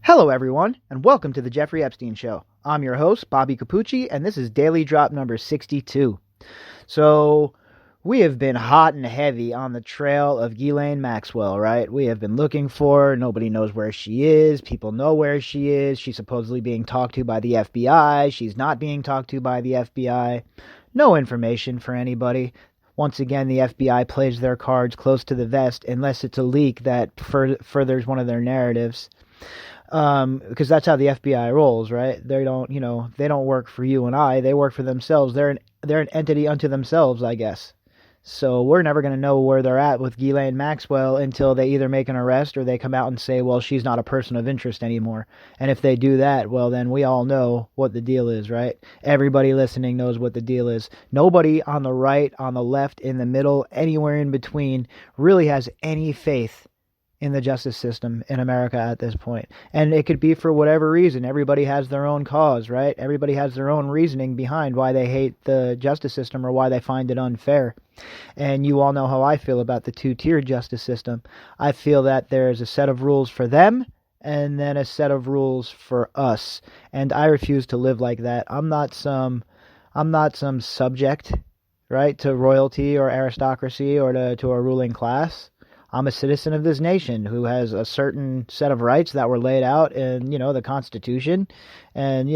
Hello, everyone, and welcome to the Jeffrey Epstein Show. I'm your host, Bobbycapucci, and this is Daily Drop number 62. So, we have been hot and heavy on the trail of Ghislaine Maxwell, right? We have been looking for her. Nobody knows where she is. People know where she is. She's supposedly being talked to by the FBI. She's not being talked to by the FBI. No information for anybody. Once again, the FBI plays their cards close to the vest unless it's a leak that furthers one of their narratives. Because that's how the FBI rolls, right? They don't work for you and I. They work for themselves. They're an entity unto themselves, I guess. So we're never going to know where they're at with Ghislaine Maxwell until they either make an arrest or they come out and say, well, she's not a person of interest anymore. And if they do that, well, then we all know what the deal is, right? Everybody listening knows what the deal is. Nobody on the right, on the left, in the middle, anywhere in between really has any faith in the justice system in America at this point. And it could be for whatever reason. Everybody has their own cause, right? Everybody has their own reasoning behind why they hate the justice system or why they find it unfair. And you all know how I feel about the two-tier justice system. I feel that there's a set of rules for them and then a set of rules for us. And I refuse to live like that. I'm not some subject, right, to royalty or aristocracy or to a ruling class. I'm a citizen of this nation who has a certain set of rights that were laid out in, the Constitution. And,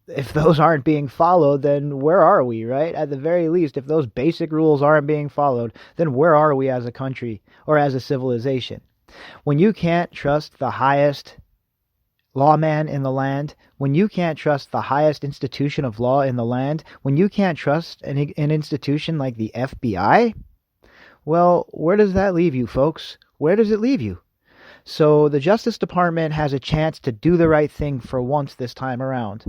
if those aren't being followed, then where are we, right? At the very least, if those basic rules aren't being followed, then where are we as a country or as a civilization? When you can't trust the highest lawman in the land, when you can't trust the highest institution of law in the land, when you can't trust an institution like the FBI, well, where does that leave you, folks? Where does it leave you? So the Justice Department has a chance to do the right thing for once this time around.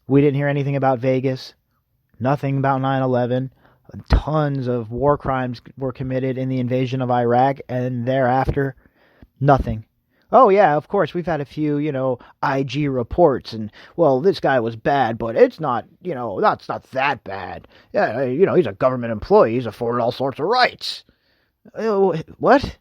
We didn't hear anything about Vegas, nothing about 9/11. Tons of war crimes were committed in the invasion of Iraq, and thereafter, nothing. Oh, yeah, of course, we've had a few, IG reports, and, well, this guy was bad, but it's not, that's not that bad. Yeah, he's a government employee. He's afforded all sorts of rights. What?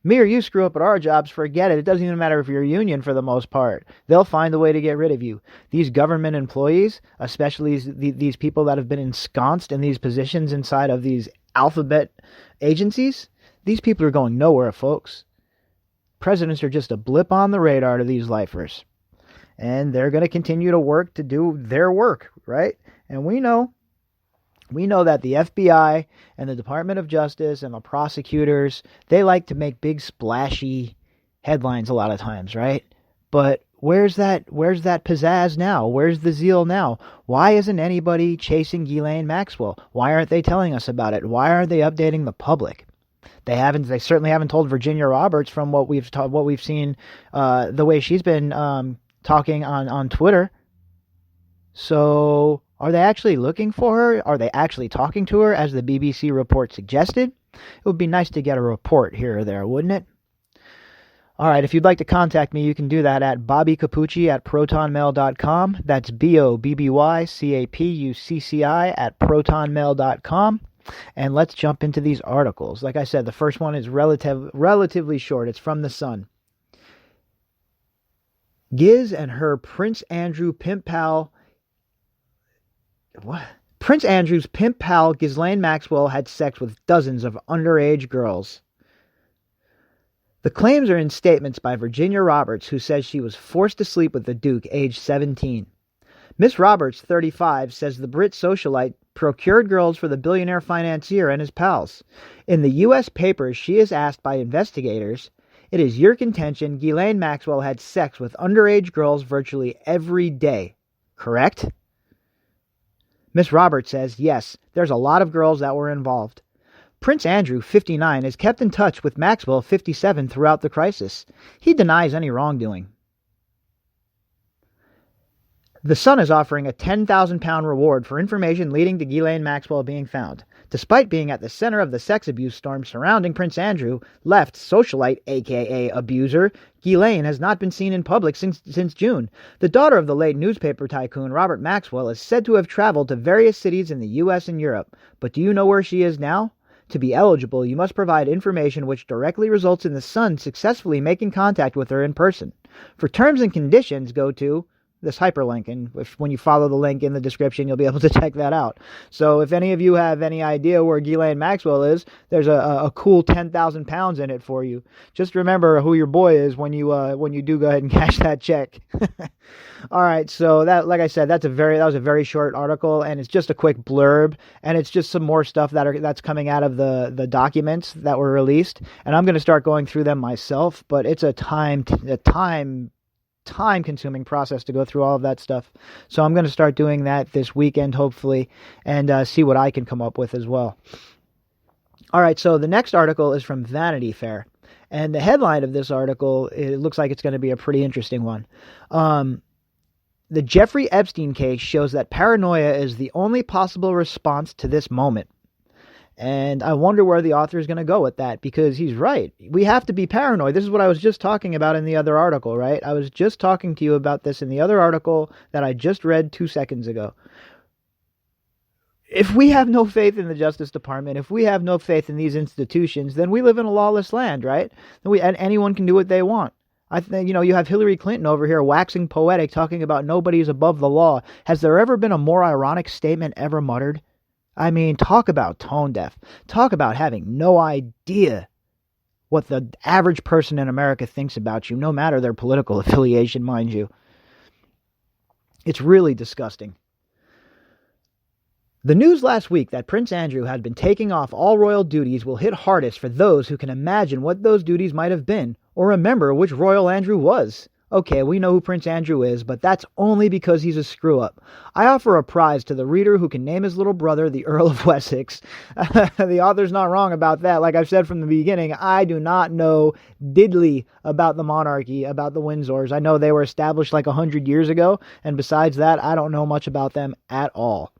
Me or you screw up at our jobs, forget it. It doesn't even matter if you're a union for the most part. They'll find a way to get rid of you. These government employees, especially these people that have been ensconced in these positions inside of these alphabet agencies, these people are going nowhere, folks. Presidents are just a blip on the radar to these lifers. And they're going to continue to work to do their work, right? And we know that the FBI and the Department of Justice and the prosecutors, they like to make big splashy headlines a lot of times, right? But where's that pizzazz now? Where's the zeal now? Why isn't anybody chasing Ghislaine Maxwell? Why aren't they telling us about it? Why aren't they updating the public? They certainly haven't told Virginia Roberts from what we've seen, the way she's been talking on Twitter. So are they actually looking for her? Are they actually talking to her, as the BBC report suggested? It would be nice to get a report here or there, wouldn't it? All right, if you'd like to contact me, you can do that at bobbycapucci@protonmail.com. That's BOBBYCAPUCCI@protonmail.com. And let's jump into these articles. Like I said, the first one is relatively short. It's from The Sun. Giz and her Prince Andrew pimp pal... What? Prince Andrew's pimp pal Ghislaine Maxwell had sex with dozens of underage girls. The claims are in statements by Virginia Roberts, who says she was forced to sleep with the Duke, aged 17. Miss Roberts, 35, says the Brit socialite procured girls for the billionaire financier and his pals. In the U.S. papers, she is asked by investigators, "It is your contention Ghislaine Maxwell had sex with underage girls virtually every day, correct?" Miss Roberts says, "Yes, there's a lot of girls that were involved." Prince Andrew, 59, has kept in touch with Maxwell, 57, throughout the crisis. He denies any wrongdoing. The Sun is offering a £10,000 reward for information leading to Ghislaine Maxwell being found. Despite being at the center of the sex abuse storm surrounding Prince Andrew, left socialite, aka abuser, Ghislaine has not been seen in public since June. The daughter of the late newspaper tycoon Robert Maxwell is said to have traveled to various cities in the U.S. and Europe. But do you know where she is now? To be eligible, you must provide information which directly results in the son successfully making contact with her in person. For terms and conditions, go to this hyperlink, and when you follow the link in the description, you'll be able to check that out. So if any of you have any idea where Ghislaine Maxwell is, there's a cool 10,000 pounds in it for you. Just remember who your boy is when you do go ahead and cash that check. All right, so that, like I said, that was a very short article, and it's just a quick blurb, and it's just some more stuff that's coming out of the documents that were released, and I'm going to start going through them myself, but it's a time-consuming process to go through all of that stuff. So I'm going to start doing that this weekend, hopefully, and see what I can come up with as well. All right, so the next article is from Vanity Fair, and the headline of this article, it looks like it's going to be a pretty interesting one. The Jeffrey Epstein case shows that paranoia is the only possible response to this moment. And I wonder where the author is going to go with that, because he's right. We have to be paranoid. This is what I was just talking about in the other article, right? I was just talking to you about this in the other article that I just read 2 seconds ago. If we have no faith in the Justice Department, if we have no faith in these institutions, then we live in a lawless land, right? And anyone can do what they want. I think, you have Hillary Clinton over here waxing poetic, talking about nobody's above the law. Has there ever been a more ironic statement ever muttered? I mean, talk about tone deaf. Talk about having no idea what the average person in America thinks about you, no matter their political affiliation, mind you. It's really disgusting. The news last week that Prince Andrew had been taking off all royal duties will hit hardest for those who can imagine what those duties might have been, or remember which royal Andrew was. Okay, we know who Prince Andrew is, but that's only because he's a screw-up. I offer a prize to the reader who can name his little brother the Earl of Wessex. The author's not wrong about that. Like I've said from the beginning, I do not know diddly about the monarchy, about the Windsors. I know they were established like 100 years ago, and besides that, I don't know much about them at all.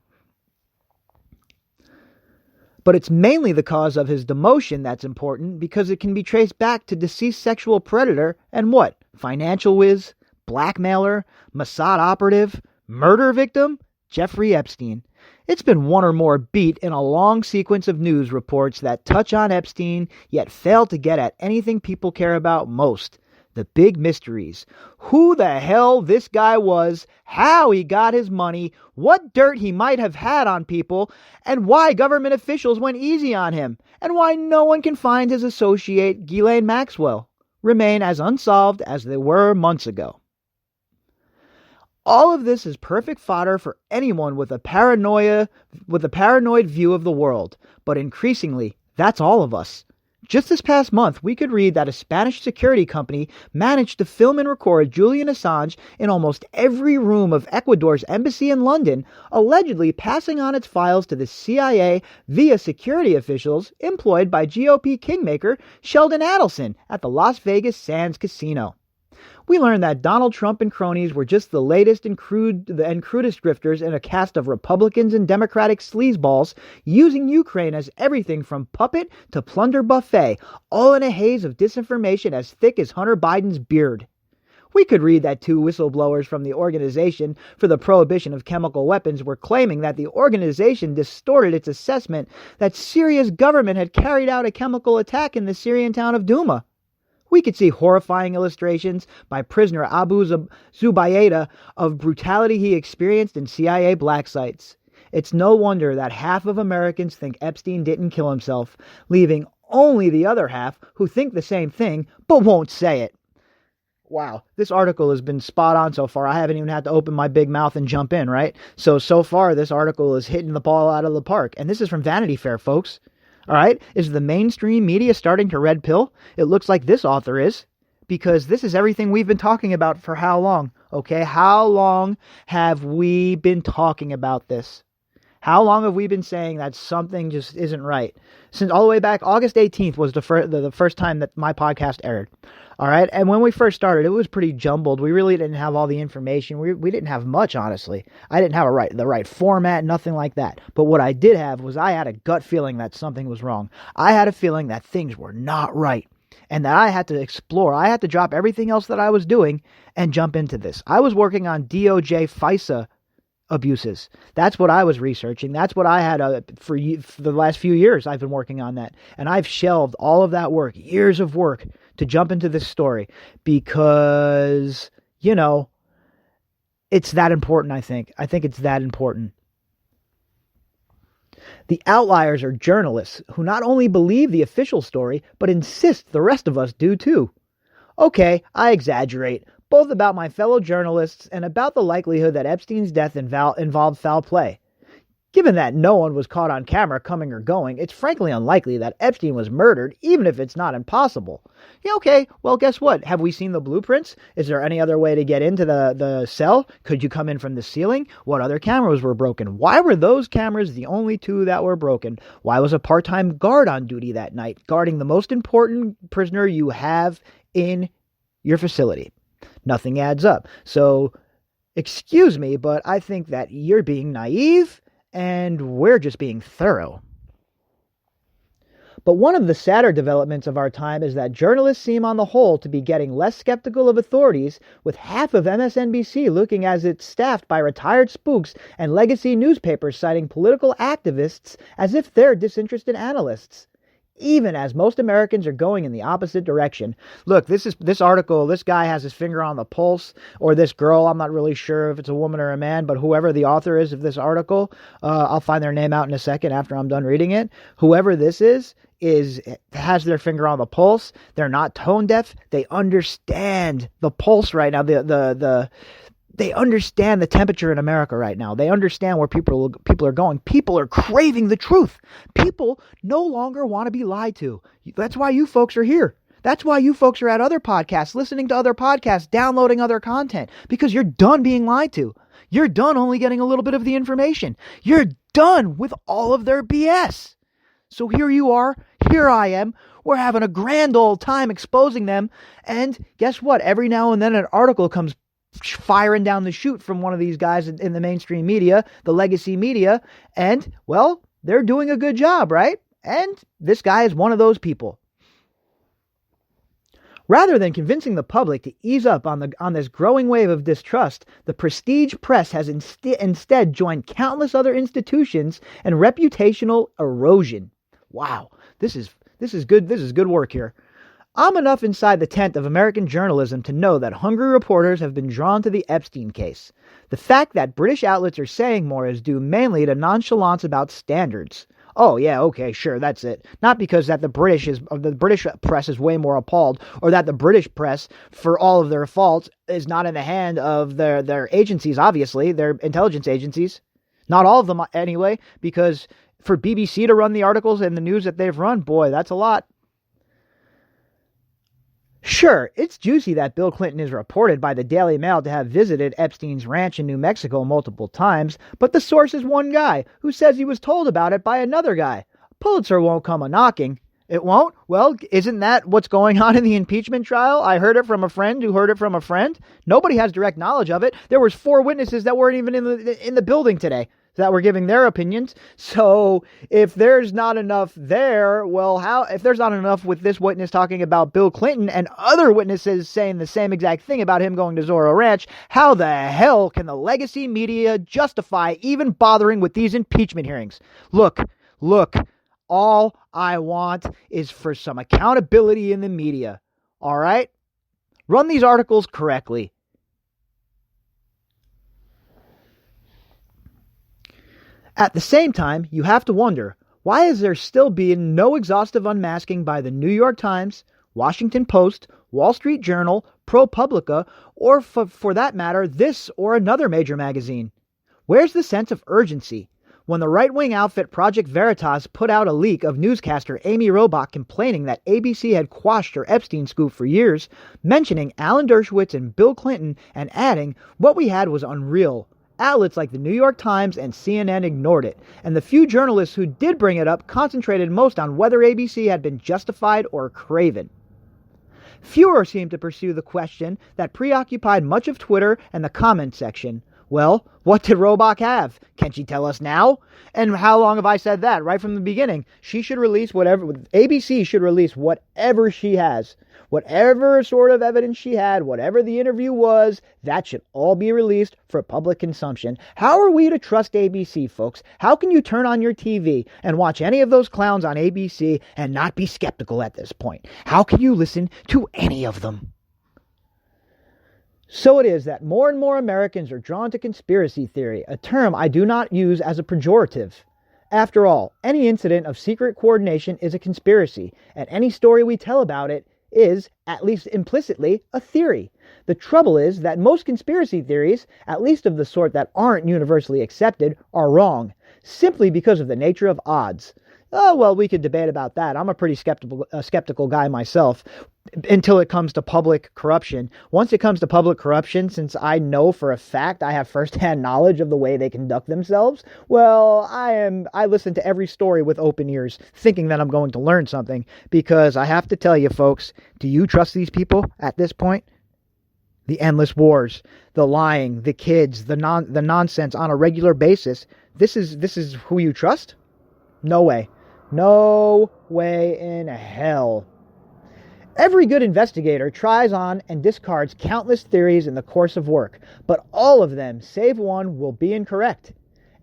But it's mainly the cause of his demotion that's important, because it can be traced back to deceased sexual predator and what? Financial whiz, blackmailer, Mossad operative, murder victim, Jeffrey Epstein. It's been one or more beat in a long sequence of news reports that touch on Epstein, yet fail to get at anything people care about most. The big mysteries. Who the hell this guy was, how he got his money, what dirt he might have had on people, and why government officials went easy on him, and why no one can find his associate, Ghislaine Maxwell, remain as unsolved as they were months ago. All of this is perfect fodder for anyone with a paranoid view of the world, but increasingly, that's all of us. Just this past month, we could read that a Spanish security company managed to film and record Julian Assange in almost every room of Ecuador's embassy in London, allegedly passing on its files to the CIA via security officials employed by GOP kingmaker Sheldon Adelson at the Las Vegas Sands Casino. We learned that Donald Trump and cronies were just the latest and crudest grifters in a cast of Republicans and Democratic sleazeballs, using Ukraine as everything from puppet to plunder buffet, all in a haze of disinformation as thick as Hunter Biden's beard. We could read that 2 whistleblowers from the Organization for the Prohibition of Chemical Weapons were claiming that the organization distorted its assessment that Syria's government had carried out a chemical attack in the Syrian town of Douma. We could see horrifying illustrations by prisoner Abu Zubaydah of brutality he experienced in CIA black sites. It's no wonder that half of Americans think Epstein didn't kill himself, leaving only the other half who think the same thing but won't say it. Wow, this article has been spot on so far. I haven't even had to open my big mouth and jump in, right? So far this article is hitting the ball out of the park. And this is from Vanity Fair, folks. All right, is the mainstream media starting to red pill? It looks like this author is, because this is everything we've been talking about for how long? Okay, how long have we been talking about this? How long have we been saying that something just isn't right? Since all the way back, August 18th was the first time that my podcast aired. All right, and when we first started, it was pretty jumbled. We really didn't have all the information. We didn't have much, honestly. I didn't have the right format, nothing like that. But what I did have was I had a gut feeling that something was wrong. I had a feeling that things were not right, and that I had to explore. I had to drop everything else that I was doing and jump into this. I was working on DOJ FISA abuses. That's what I was researching. That's what I had for the last few years. I've been working on that. And I've shelved all of that work, years of work, to jump into this story because, it's that important, I think. I think it's that important. The outliers are journalists who not only believe the official story, but insist the rest of us do too. Okay, I exaggerate, both about my fellow journalists and about the likelihood that Epstein's death involved foul play. Given that no one was caught on camera coming or going, it's frankly unlikely that Epstein was murdered, even if it's not impossible. Yeah, okay, well, guess what? Have we seen the blueprints? Is there any other way to get into the cell? Could you come in from the ceiling? What other cameras were broken? Why were those cameras the only two that were broken? Why was a part-time guard on duty that night, guarding the most important prisoner you have in your facility? Nothing adds up. So, excuse me, but I think that you're being naive, and we're just being thorough. But one of the sadder developments of our time is that journalists seem on the whole to be getting less skeptical of authorities, with half of MSNBC looking as it's staffed by retired spooks and legacy newspapers citing political activists as if they're disinterested analysts, even as most Americans are going in the opposite direction. Look, this article, this guy has his finger on the pulse, or this girl, I'm not really sure if it's a woman or a man, but whoever the author is of this article, I'll find their name out in a second after I'm done reading it. Whoever this has their finger on the pulse. They're not tone deaf. They understand the pulse right now. They understand the temperature in America right now. They understand where people are going. People are craving the truth. People no longer want to be lied to. That's why you folks are here. That's why you folks are at other podcasts, listening to other podcasts, downloading other content, because you're done being lied to. You're done only getting a little bit of the information. You're done with all of their BS. So here you are. Here I am. We're having a grand old time exposing them. And guess what? Every now and then an article comes firing down the chute from one of these guys in the mainstream media, the legacy media, and, well, they're doing a good job, right? And this guy is one of those people. Rather than convincing the public to ease up on this growing wave of distrust, the prestige press has instead joined countless other institutions and reputational erosion. Wow, this is good. This is good work here. I'm enough inside the tent of American journalism to know that hungry reporters have been drawn to the Epstein case. The fact that British outlets are saying more is due mainly to nonchalance about standards. Oh yeah, okay, sure, that's it. Not because that the British press is way more appalled, or that the British press, for all of their faults, is not in the hand of their agencies, obviously, their intelligence agencies. Not all of them anyway, because for BBC to run the articles and the news that they've run, boy, that's a lot. Sure, it's juicy that Bill Clinton is reported by the Daily Mail to have visited Epstein's ranch in New Mexico multiple times, but the source is one guy who says he was told about it by another guy. Pulitzer won't come a-knocking. It won't? Well, isn't that what's going on in the impeachment trial? I heard it from a friend who heard it from a friend. Nobody has direct knowledge of it. There was 4 witnesses that weren't even in the building today that were giving their opinions. So if there's not enough there, well, if there's not enough with this witness talking about Bill Clinton and other witnesses saying the same exact thing about him going to Zorro Ranch, how the hell can the legacy media justify even bothering with these impeachment hearings? Look, all I want is for some accountability in the media. All right? Run these articles correctly. At the same time, you have to wonder, why is there still being no exhaustive unmasking by the New York Times, Washington Post, Wall Street Journal, ProPublica, or for that matter, this or another major magazine? Where's the sense of urgency? When the right-wing outfit Project Veritas put out a leak of newscaster Amy Robach complaining that ABC had quashed her Epstein scoop for years, mentioning Alan Dershowitz and Bill Clinton, and adding, what we had was unreal. Outlets like the New York Times and CNN ignored it, and the few journalists who did bring it up concentrated most on whether ABC had been justified or craven. Fewer seemed to pursue the question that preoccupied much of Twitter and the comment section. Well, what did Robach have? Can she tell us now? And how long have I said that? Right from the beginning. She should release whatever, ABC should release whatever she has. Whatever sort of evidence she had, whatever the interview was, that should all be released for public consumption. How are we to trust ABC, folks? How can you turn on your TV and watch any of those clowns on ABC and not be skeptical at this point? How can you listen to any of them? So it is that more and more Americans are drawn to conspiracy theory, a term I do not use as a pejorative. After all, any incident of secret coordination is a conspiracy, and any story we tell about it is, at least implicitly, a theory. The trouble is that most conspiracy theories, at least of the sort that aren't universally accepted, are wrong, simply because of the nature of odds. Oh, well, we could debate about that. I'm a pretty skeptical guy myself, until it comes to public corruption. Once it comes to public corruption, since I know for a fact I have firsthand knowledge of the way they conduct themselves, well, I listen to every story with open ears, thinking that I'm going to learn something, because I have to tell you, folks, do you trust these people at this point? The endless wars, the lying, the kids, the nonsense on a regular basis. This is who you trust? No way. No way in hell. Every good investigator tries on and discards countless theories in the course of work, but all of them, save one, will be incorrect.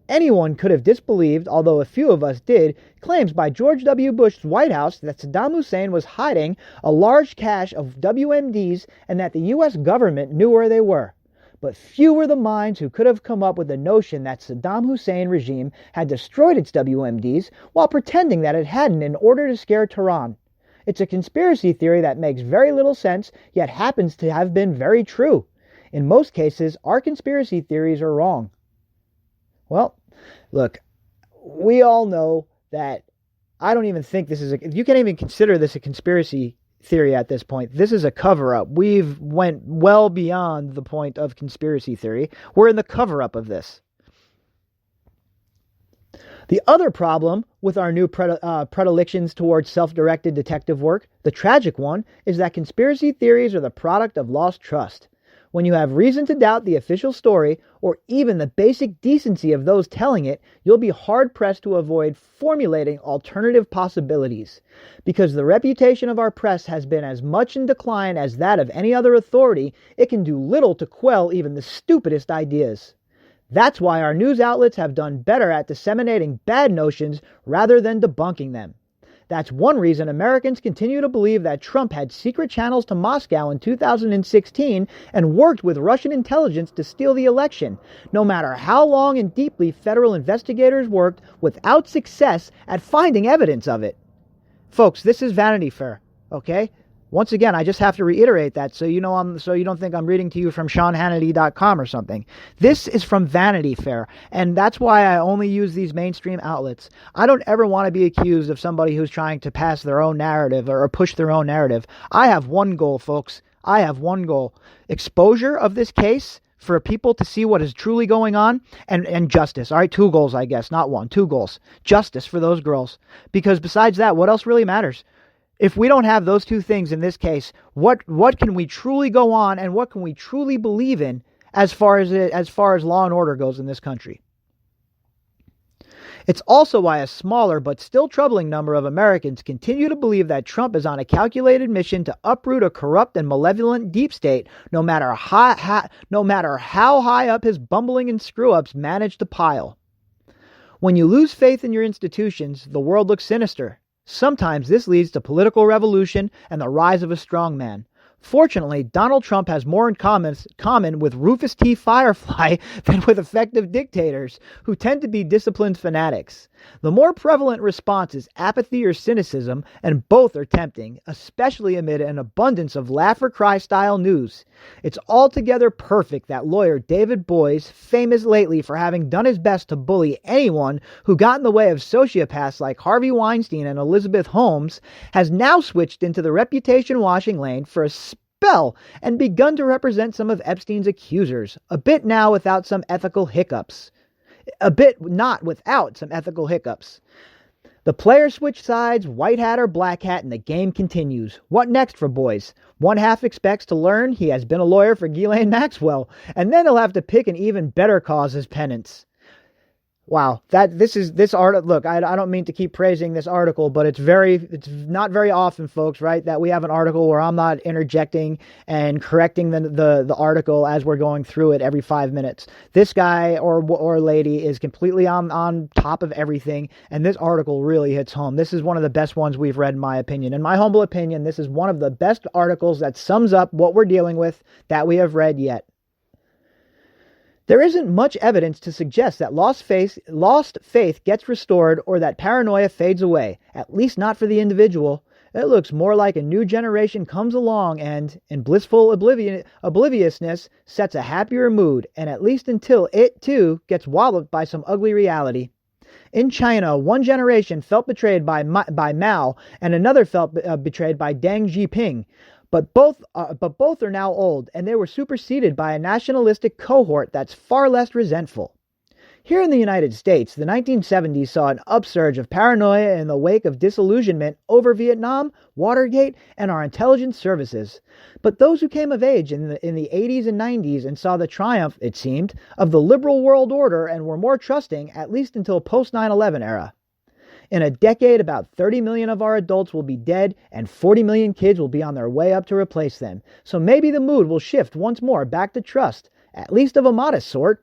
Anyone could have disbelieved, although a few of us did, claims by George W. Bush's White House that Saddam Hussein was hiding a large cache of WMDs and that the U.S. government knew where they were. But few were the minds who could have come up with the notion that Saddam Hussein regime had destroyed its WMDs while pretending that it hadn't in order to scare Tehran. It's a conspiracy theory that makes very little sense, yet happens to have been very true. In most cases, our conspiracy theories are wrong. Well, look, we all know that I don't even think this is you can't even consider this a conspiracy theory at this point. This is a cover-up. We've went well beyond the point of conspiracy theory. We're in the cover-up of this. The other problem with our new predilections towards self-directed detective work, the tragic one, is that conspiracy theories are the product of lost trust. When you have reason to doubt the official story, or even the basic decency of those telling it, you'll be hard-pressed to avoid formulating alternative possibilities. Because the reputation of our press has been as much in decline as that of any other authority, it can do little to quell even the stupidest ideas. That's why our news outlets have done better at disseminating bad notions rather than debunking them. That's one reason Americans continue to believe that Trump had secret channels to Moscow in 2016 and worked with Russian intelligence to steal the election, no matter how long and deeply federal investigators worked without success at finding evidence of it. Folks, this is Vanity Fair, okay? Once again, I just have to reiterate that so you don't think I'm reading to you from SeanHannity.com or something. This is from Vanity Fair, and that's why I only use these mainstream outlets. I don't ever want to be accused of somebody who's trying to pass their own narrative or push their own narrative. I have one goal, folks. I have one goal. Exposure of this case for people to see what is truly going on, and justice. All right, 2 goals, I guess, not 1. 2 goals. Justice for those girls. Because besides that, what else really matters? If we don't have those 2 things in this case, what can we truly go on and what can we truly believe in as far as law and order goes in this country? It's also why a smaller but still troubling number of Americans continue to believe that Trump is on a calculated mission to uproot a corrupt and malevolent deep state, no matter how high up his bumbling and screw-ups manage to pile. When you lose faith in your institutions, the world looks sinister. Sometimes this leads to political revolution and the rise of a strongman. Fortunately, Donald Trump has more in common with Rufus T. Firefly than with effective dictators, who tend to be disciplined fanatics. The more prevalent response is apathy or cynicism, and both are tempting, especially amid an abundance of laugh-or-cry style news. It's altogether perfect that lawyer David Boies, famous lately for having done his best to bully anyone who got in the way of sociopaths like Harvey Weinstein and Elizabeth Holmes, has now switched into the reputation-washing lane for a spell and begun to represent some of Epstein's accusers, a bit now without some ethical hiccups. The players switch sides, white hat or black hat, and the game continues. What next for boys? One half expects to learn he has been a lawyer for Ghislaine Maxwell, and then he'll have to pick an even better cause as penance. Wow, this article. Look, I don't mean to keep praising this article, but it's not very often, folks, right, that we have an article where I'm not interjecting and correcting the article as we're going through it every 5 minutes. This guy or lady is completely on top of everything, and this article really hits home. This is one of the best ones we've read, in my opinion. In my humble opinion, this is one of the best articles that sums up what we're dealing with that we have read yet. There isn't much evidence to suggest that lost faith gets restored or that paranoia fades away, at least not for the individual. It looks more like a new generation comes along and, in blissful obliviousness, sets a happier mood, and at least until it, too, gets walloped by some ugly reality. In China, one generation felt betrayed by Mao, and another felt betrayed by Deng Xiaoping. But both are now old, and they were superseded by a nationalistic cohort that's far less resentful. Here in the United States, the 1970s saw an upsurge of paranoia in the wake of disillusionment over Vietnam, Watergate, and our intelligence services. But those who came of age in the 80s and 90s and saw the triumph, it seemed, of the liberal world order and were more trusting, at least until post-9/11 era. In a decade, about 30 million of our adults will be dead, and 40 million kids will be on their way up to replace them. So maybe the mood will shift once more back to trust, at least of a modest sort.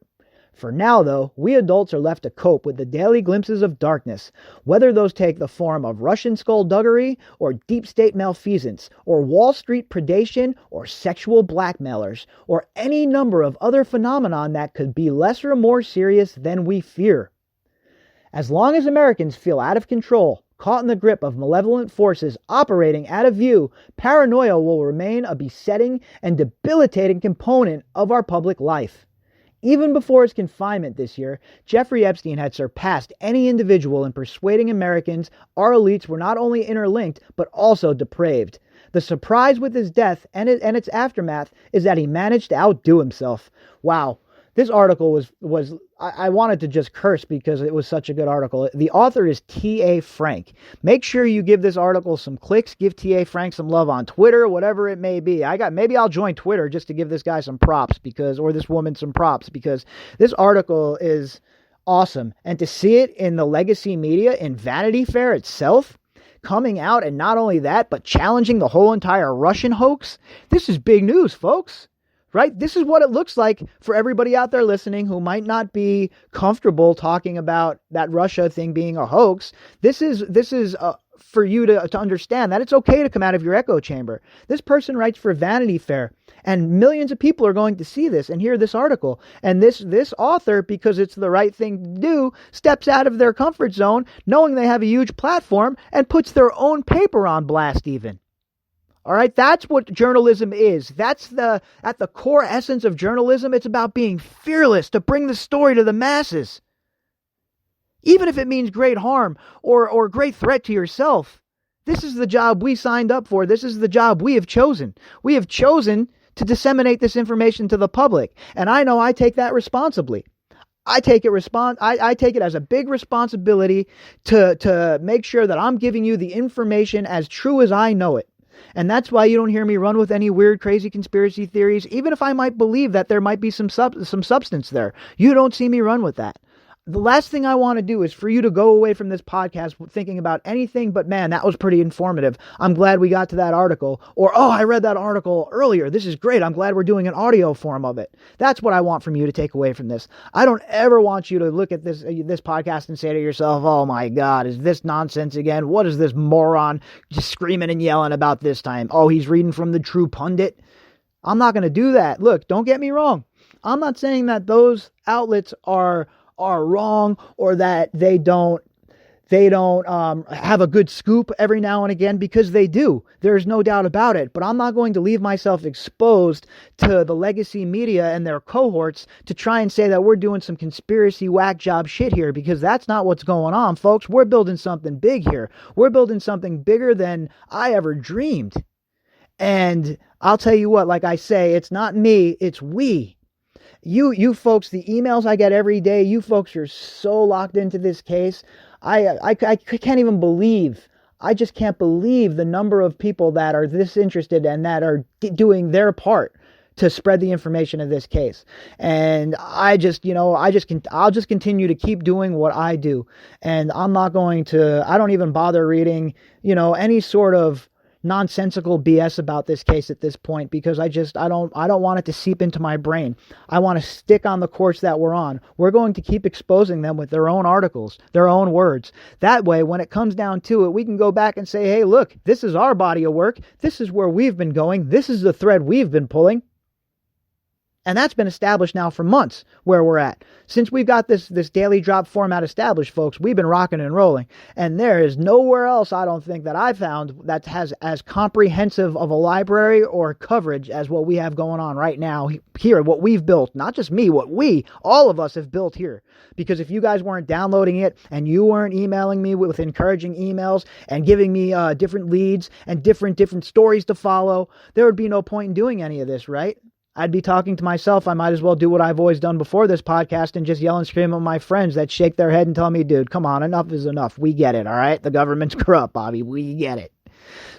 For now, though, we adults are left to cope with the daily glimpses of darkness, whether those take the form of Russian skullduggery, or deep state malfeasance, or Wall Street predation, or sexual blackmailers, or any number of other phenomenon that could be less or more serious than we fear. As long as Americans feel out of control, caught in the grip of malevolent forces operating out of view, paranoia will remain a besetting and debilitating component of our public life. Even before his confinement this year, Jeffrey Epstein had surpassed any individual in persuading Americans our elites were not only interlinked, but also depraved. The surprise with his death and its aftermath is that he managed to outdo himself. Wow. This article was I wanted to just curse because it was such a good article. The author is T.A. Frank. Make sure you give this article some clicks. Give T.A. Frank some love on Twitter, whatever it may be. Maybe I'll join Twitter just to give this guy some props or this woman some props, because this article is awesome. And to see it in the legacy media, in Vanity Fair itself, coming out, and not only that, but challenging the whole entire Russian hoax, this is big news, folks. Right? This is what it looks like for everybody out there listening who might not be comfortable talking about that Russia thing being a hoax. This is for you to understand that it's okay to come out of your echo chamber. This person writes for Vanity Fair, and millions of people are going to see this and hear this article. And this author, because it's the right thing to do, steps out of their comfort zone, knowing they have a huge platform, and puts their own paper on blast even. All right, that's what journalism is. That's at the core essence of journalism. It's about being fearless to bring the story to the masses, even if it means great harm or great threat to yourself. This is the job we signed up for. This is the job we have chosen. We have chosen to disseminate this information to the public, and I know I take that responsibly. I take it as a big responsibility to make sure that I'm giving you the information as true as I know it. And that's why you don't hear me run with any weird, crazy conspiracy theories, even if I might believe that there might be some substance there. You don't see me run with that. The last thing I want to do is for you to go away from this podcast thinking about anything but, man, that was pretty informative. I'm glad we got to that article. Or, oh, I read that article earlier. This is great. I'm glad we're doing an audio form of it. That's what I want from you to take away from this. I don't ever want you to look at this podcast and say to yourself, oh my God, is this nonsense again? What is this moron just screaming and yelling about this time? Oh, he's reading from the True Pundit. I'm not going to do that. Look, don't get me wrong. I'm not saying that those outlets are wrong or that they don't have a good scoop every now and again, because they do. There's no doubt about it. But I'm not going to leave myself exposed to the legacy media and their cohorts to try and say that we're doing some conspiracy whack job shit here, because that's not what's going on, folks. We're building something big here. We're building something bigger than I ever dreamed. And I'll tell you what, like I say, it's not me, it's we. You folks, the emails I get every day, you folks are so locked into this case. I can't even believe, I just can't believe the number of people that are this interested and that are doing their part to spread the information of this case. And I'll just continue to keep doing what I do. And I don't even bother reading, any sort of nonsensical BS about this case at this point, because I don't want it to seep into my brain. I want to stick on the course that we're on. We're going to keep exposing them with their own articles, their own words. That way, when it comes down to it, we can go back and say, hey, look, this is our body of work. This is where we've been going. This is the thread we've been pulling. And that's been established now for months where we're at. Since we've got this daily drop format established, folks, we've been rocking and rolling. And there is nowhere else, I don't think, that I've found that has as comprehensive of a library or coverage as what we have going on right now here, what we've built. Not just me, all of us have built here. Because if you guys weren't downloading it and you weren't emailing me with encouraging emails and giving me different leads and different stories to follow, there would be no point in doing any of this, right? I'd be talking to myself. I might as well do what I've always done before this podcast and just yell and scream at my friends that shake their head and tell me, dude, come on, enough is enough. We get it, all right? The government's corrupt, Bobby. We get it.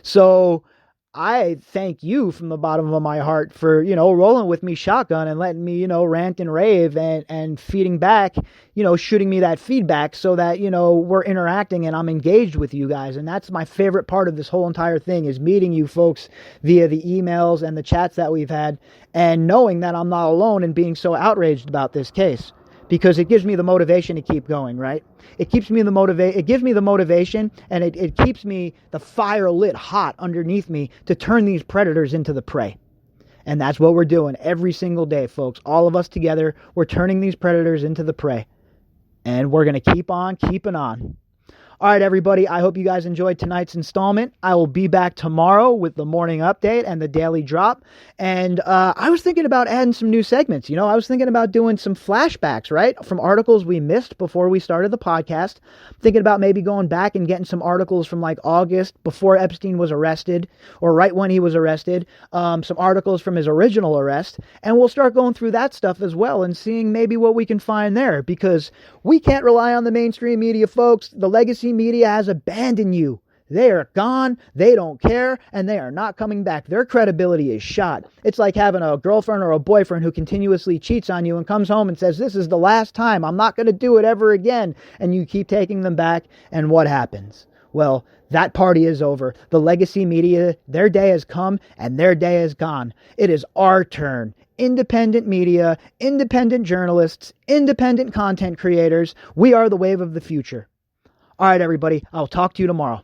So I thank you from the bottom of my heart for, rolling with me shotgun and letting me, rant and rave and feeding back, shooting me that feedback so that, we're interacting and I'm engaged with you guys. And that's my favorite part of this whole entire thing, is meeting you folks via the emails and the chats that we've had, and knowing that I'm not alone in being so outraged about this case, because it gives me the motivation to keep going, right? It gives me the motivation, and it keeps me the fire lit hot underneath me to turn these predators into the prey. And that's what we're doing every single day, folks. All of us together, we're turning these predators into the prey. And we're going to keep on keeping on. All right, everybody, I hope you guys enjoyed tonight's installment. I will be back tomorrow with the morning update and the daily drop. And I was thinking about adding some new segments. I was thinking about doing some flashbacks, right, from articles we missed before we started the podcast. Thinking about maybe going back and getting some articles from like August before Epstein was arrested, or right when he was arrested, some articles from his original arrest. And we'll start going through that stuff as well and seeing maybe what we can find there, because we can't rely on the mainstream media, folks. The legacy media has abandoned you. They are gone, they don't care, and they are not coming back. Their credibility is shot. It's like having a girlfriend or a boyfriend who continuously cheats on you and comes home and says, this is the last time, I'm not going to do it ever again. And you keep taking them back, and what happens? Well, that party is over. The legacy media, their day has come, and their day is gone. It is our turn. Independent media, independent journalists, independent content creators. We are the wave of the future. All right, everybody, I'll talk to you tomorrow.